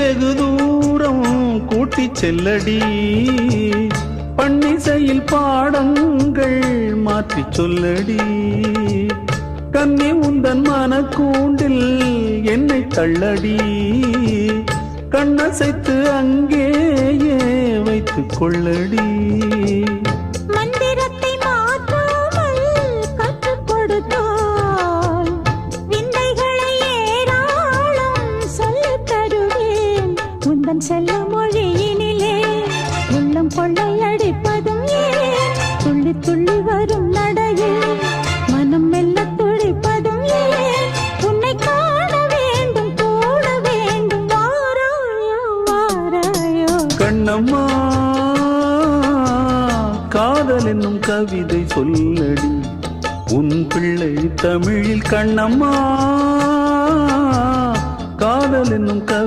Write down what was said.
வெகு தூரம் கூட்டிச் செல்லடி, பன்னிசையில் பாடங்கள் மாற்றிச் சொல்லடி. கன்னி உந்தன் மனக்கூண்டில் என்னை தள்ளடி, கண்ணசைத்து அங்கேயே வைத்துக் கொள்ளடி. மந்திரத்தை மாற்றாமல் கற்றுக் கொடுத்தால் விந்தைகளை ஏராளம் சொல்லித் தருவேன். உந்தன் செல்ல மொழியினிலே உள்ளம் கொள்ளையடிப்பதும் ஏன், துள்ளி துள்ளி வரும் நடையில் மனம் மெல்ல துடிப்பதும் ஏன். உன்னை காண வேண்டும் கூட வேண்டும், வாராயோ வாராயோ. கண்ணம்மா காதல் என்னும் கவிதை சொல்லடி, உன் பிள்ளை தமிழில். கண்ணம்மா காதல் என்னும்